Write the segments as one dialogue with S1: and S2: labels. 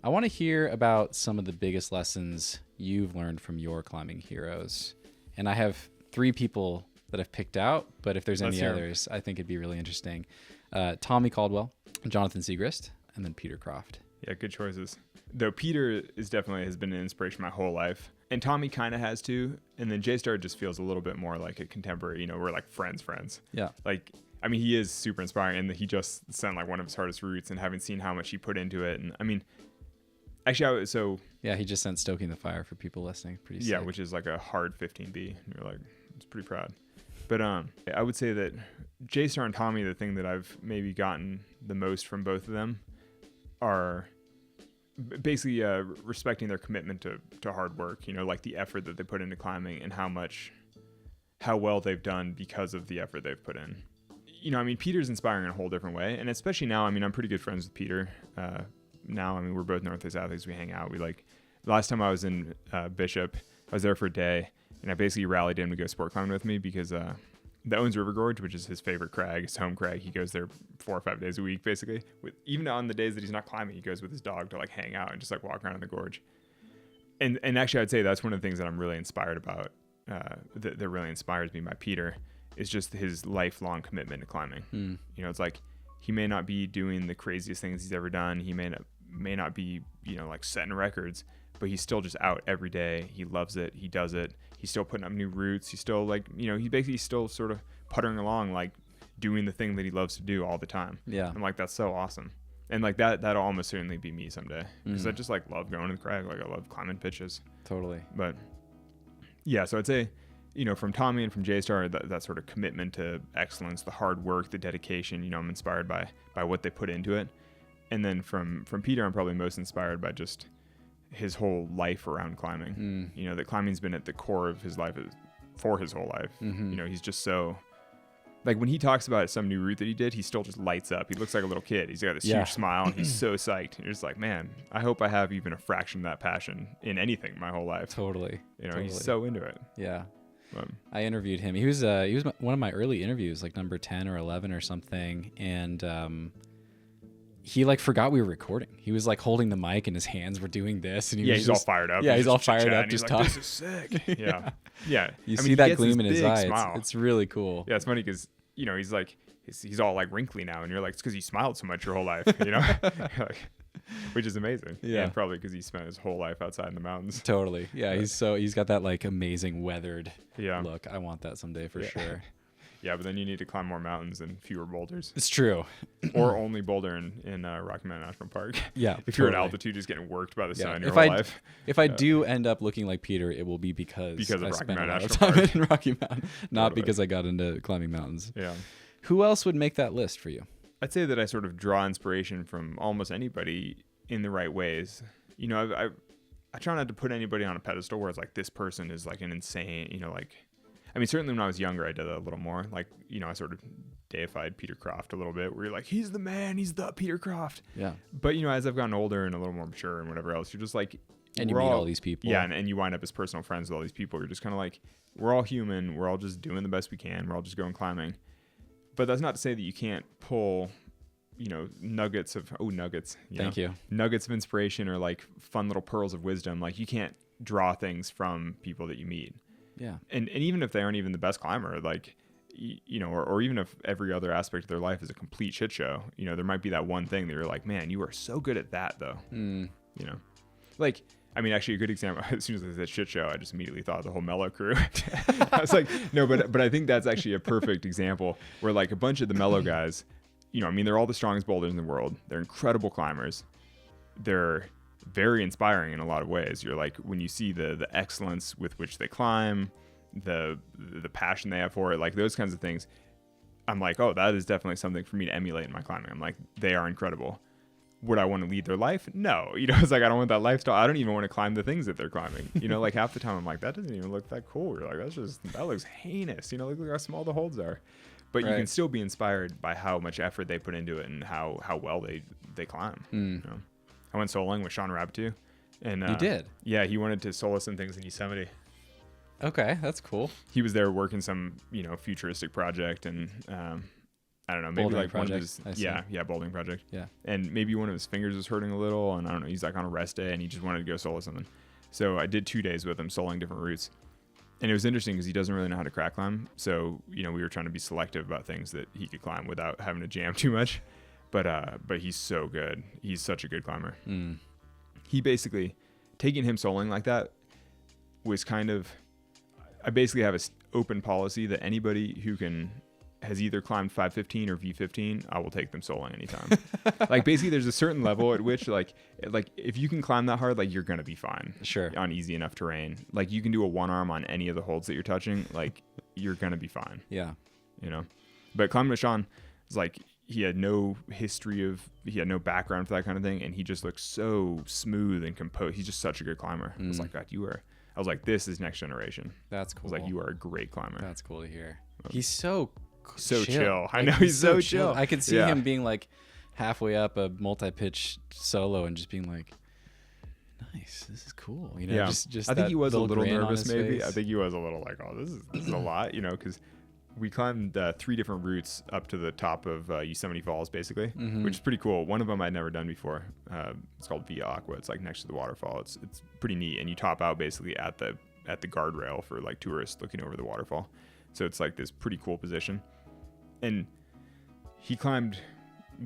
S1: I want to hear about some of the biggest lessons you've learned from your climbing heroes. And I have 3 people that I've picked out, but if there's any others, I think it'd be really interesting. Tommy Caldwell, Jonathan Siegrist, and then Peter Croft.
S2: Yeah, good choices. Though Peter is definitely has been an inspiration my whole life. And Tommy kind of has too. And then J-Star just feels a little bit more like a contemporary, you know, we're like friends.
S1: Yeah.
S2: Like, I mean, he is super inspiring, and he just sent like one of his hardest routes, and having seen how much he put into it. And I mean, actually,
S1: yeah, he just sent Stoking the Fire for people listening. Pretty sick.
S2: Yeah, which is like a hard 15B. And you're like, it's pretty proud. But I would say that J-Star and Tommy, the thing that I've maybe gotten the most from both of them are basically respecting their commitment to hard work, you know, like the effort that they put into climbing and how well they've done because of the effort they've put in. You know, I mean, Peter's inspiring in a whole different way. And especially now, I mean, I'm pretty good friends with Peter. Now, I mean, we're both Northeast athletes. We hang out. The last time I was in Bishop, I was there for a day, and I basically rallied him to go sport climbing with me because the Owens River Gorge, which is his favorite crag, his home crag, he goes there 4 or 5 days a week, basically. Even on the days that he's not climbing, he goes with his dog to like hang out and just like walk around in the gorge. And actually, I'd say that's one of the things that I'm really inspired about, that really inspires me by Peter, is just his lifelong commitment to climbing. You know, it's like he may not be doing the craziest things he's ever done. He may not be, you know, like setting records, but he's still just out every day. He loves it. He does it. He's still putting up new routes. He's still like, you know, he basically still sort of puttering along, like doing the thing that he loves to do all the time.
S1: Yeah.
S2: I'm like, that's so awesome. And like that'll almost certainly be me someday, because I just like love going to the crag. Like I love climbing pitches.
S1: Totally.
S2: But yeah, so I'd say, you know, from Tommy and from J-Star, that sort of commitment to excellence, the hard work, the dedication, you know, I'm inspired by what they put into it. And then from Peter, I'm probably most inspired by just his whole life around climbing. You know, that climbing's been at the core of his life for his whole life. You know, he's just so, like when he talks about some new route that he did, he still just lights up. He looks like a little kid. He's got this huge smile, and he's so psyched. And you're just like, man, I hope I have even a fraction of that passion in anything my whole life.
S1: Totally.
S2: You know, he's so into it.
S1: Yeah. I interviewed him. He was one of my early interviews, like number 10 or 11 or something. And he like forgot we were recording. He was like holding the mic and his hands were doing this. And
S2: he's all fired up.
S1: Yeah, he's all fired up, just talking.
S2: This is sick. Yeah. Yeah.
S1: You see that gleam in his eye. It's really cool.
S2: Yeah, it's funny because, you know, he's like, he's all like wrinkly now. And you're like, it's because you smiled so much your whole life, you know? Like, which is amazing.
S1: Yeah.
S2: And probably because he spent his whole life outside in the mountains.
S1: Totally. Yeah. He's got that like amazing weathered look. I want that someday for sure.
S2: Yeah, but then you need to climb more mountains and fewer boulders.
S1: It's true.
S2: Or only boulder in Rocky Mountain National Park.
S1: Yeah.
S2: If you're at altitude, just getting worked by the sun your whole life.
S1: If I do end up looking like Peter, it will be because
S2: of
S1: I
S2: Rocky
S1: spent a
S2: Mountain
S1: lot of
S2: National
S1: time
S2: Park.
S1: in Rocky Mountain, not because I got into climbing mountains.
S2: Yeah.
S1: Who else would make that list for you?
S2: I'd say that I sort of draw inspiration from almost anybody in the right ways. You know, I try not to put anybody on a pedestal where it's like this person is like an insane, you know, like, I mean, certainly when I was younger, I did that a little more. Like, you know, I sort of deified Peter Croft a little bit, where you're like, he's the man, he's the Peter Croft.
S1: Yeah.
S2: But, you know, as I've gotten older and a little more mature and whatever else, you're just like,
S1: and you meet all these people.
S2: Yeah, and you wind up as personal friends with all these people. You're just kind of like, we're all human. We're all just doing the best we can. We're all just going climbing. But that's not to say that you can't pull, you know, nuggets of nuggets of inspiration or like fun little pearls of wisdom. Like you can't draw things from people that you meet.
S1: Yeah.
S2: And even if they aren't even the best climber, like, you know, or even if every other aspect of their life is a complete shit show, you know, there might be that one thing that you're like, man, you are so good at that though. You know, like, I mean, actually a good example, as soon as I said shit show, I just immediately thought of the whole Mellow crew. I was like, no, but I think that's actually a perfect example where like a bunch of the Mellow guys, you know, I mean, they're all the strongest boulders in the world. They're incredible climbers. They're very inspiring in a lot of ways. You're like, when you see the excellence with which they climb, the passion they have for it, like those kinds of things, I'm like, oh, that is definitely something for me to emulate in my climbing. I'm like, they are incredible. Would I want to lead their life? No. You know, it's like, I don't want that lifestyle. I don't even want to climb the things that they're climbing. You know, like half the time I'm like, that doesn't even look that cool. You're like, that looks heinous. You know, look how small the holds are. But you can still be inspired by how much effort they put into it and how well they climb. You know? I went soloing with Shawn Raboutou. And
S1: you did?
S2: Yeah, he wanted to solo some things in Yosemite.
S1: Okay, that's cool.
S2: He was there working some, you know, futuristic project, and I don't know, maybe
S1: Bouldering
S2: like
S1: project,
S2: one of his, bouldering project.
S1: Yeah.
S2: And maybe one of his fingers was hurting a little, and I don't know, he's like on a rest day and he just wanted to go solo something. So I did 2 days with him soloing different routes. And it was interesting because he doesn't really know how to crack climb. So, you know, we were trying to be selective about things that he could climb without having to jam too much. But he's so good. He's such a good climber. He basically, taking him soloing like that was kind of, I basically have an open policy that anybody who has either climbed 515 or V15, I will take them soloing anytime. Like basically there's a certain level at which like if you can climb that hard, like you're going to be fine.
S1: Sure.
S2: On easy enough terrain. Like you can do a one arm on any of the holds that you're touching. Like you're going to be fine.
S1: Yeah.
S2: You know, but climbing with Shawn is like, he had no background for that kind of thing. And he just looked so smooth and composed. He's just such a good climber. I was like, God, I was like, this is next generation.
S1: That's cool.
S2: I was like, you are a great climber.
S1: That's cool to hear. He's so
S2: chill. I know he's so chill.
S1: I could see him being like halfway up a multi-pitch solo and just being like, nice, this is cool. You know, just
S2: I think he was a little nervous maybe.
S1: Face.
S2: I think he was a little like, oh, this is a lot, you know, because we climbed 3 different routes up to the top of Yosemite Falls, basically, which is pretty cool. One of them I'd never done before. It's called Via Aqua. It's like next to the waterfall. It's pretty neat, and you top out basically at the guardrail for like tourists looking over the waterfall. So it's like this pretty cool position. And he climbed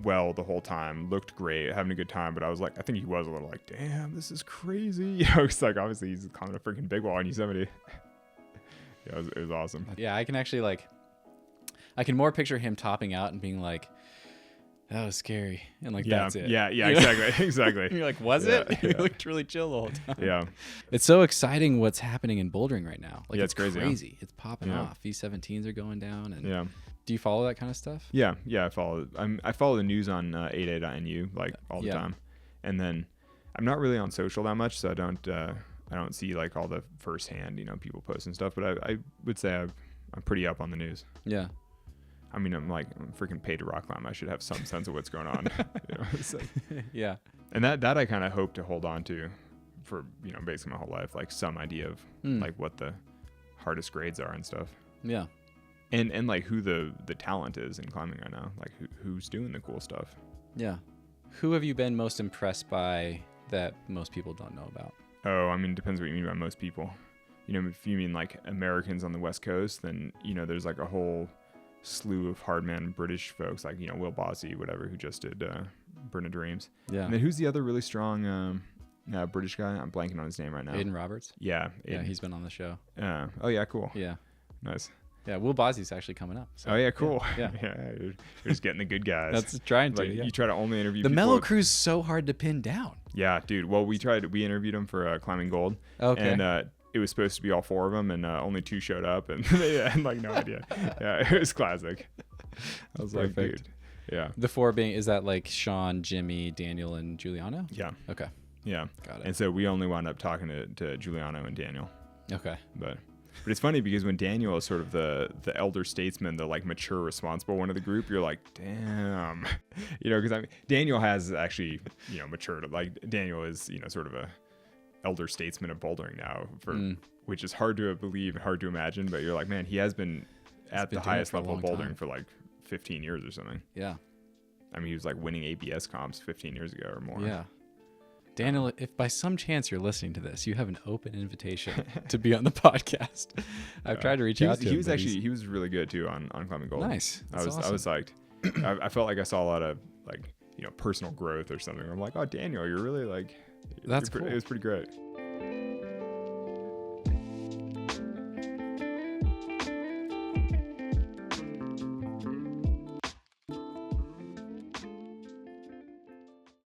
S2: well the whole time, looked great, having a good time. But I think he was a little like, damn, this is crazy. You know, it's like obviously he's climbing a freaking big wall in Yosemite. Yeah, it was awesome.
S1: Yeah, I can actually I can more picture him topping out and being like, that was scary. And like, that's it.
S2: Yeah, exactly. Exactly.
S1: And you're like, was it? He looked really chill the whole time.
S2: Yeah.
S1: It's so exciting what's happening in bouldering right now. Like, it's crazy.
S2: Huh?
S1: It's popping off. V17s are going down. And do you follow that kind of stuff?
S2: Yeah, I follow. I follow the news on 8a.nu like all the time, and then I'm not really on social that much, so I don't see like all the firsthand, you know, people posting stuff. But I would say I'm pretty up on the news.
S1: Yeah.
S2: I mean, I'm freaking paid to rock climb. I should have some sense of what's going on. You know? So,
S1: yeah.
S2: And that I kind of hope to hold on to for, you know, basically my whole life, like some idea of like what the hardest grades are and stuff.
S1: Yeah.
S2: And like who the talent is in climbing right now, like who's doing the cool stuff.
S1: Yeah. Who have you been most impressed by that most people don't know about?
S2: Oh, I mean, depends what you mean by most people. You know, if you mean like Americans on the West Coast, then, you know, there's like a whole slew of hardman British folks, like, you know, Will Bossy, whatever, who just did Burn of Dreams.
S1: Yeah.
S2: And then who's the other really strong British guy? I'm blanking on his name right now.
S1: Aiden Roberts?
S2: Yeah. Aiden.
S1: Yeah, he's been on the show.
S2: Oh, yeah, cool.
S1: Yeah.
S2: Nice.
S1: Yeah, Will Bossy's actually coming up. So.
S2: Oh, yeah, cool.
S1: Yeah.
S2: You're just getting the good guys.
S1: That's trying to.
S2: Like, you try to only interview
S1: the
S2: people.
S1: Mellow Crew's so hard to pin down.
S2: Yeah, dude. Well, we interviewed him for Climbing Gold.
S1: Okay.
S2: And it was supposed to be all 4 of them, and only 2 showed up, and they had like no idea. Yeah, it was classic. I was
S1: Perfect.
S2: like, dude. Yeah.
S1: The 4 being, is that like Shawn, Jimmy, Daniel, and Giuliano?
S2: Yeah.
S1: Okay.
S2: Yeah.
S1: Got it.
S2: And so we only wound up talking to Giuliano and Daniel.
S1: Okay.
S2: But it's funny because when Daniel is sort of the elder statesman, the like mature, responsible one of the group, you're like, damn. You know, because Daniel has actually, you know, matured. Like Daniel is, you know, sort of a elder statesman of bouldering now, which is hard to believe and hard to imagine. But you're like, man, he has been at the highest level of bouldering for like 15 years or something.
S1: Yeah.
S2: I mean, he was like winning ABS comps 15 years ago or more.
S1: Yeah. Daniel, if by some chance you're listening to this, you have an open invitation to be on the podcast. I've tried to reach out to him.
S2: He was really good too on Climbing Gold.
S1: Nice.
S2: I was psyched. I felt like I saw a lot of like, you know, personal growth or something. I'm like, oh, Daniel, you're really like,
S1: that's cool.
S2: It was pretty great.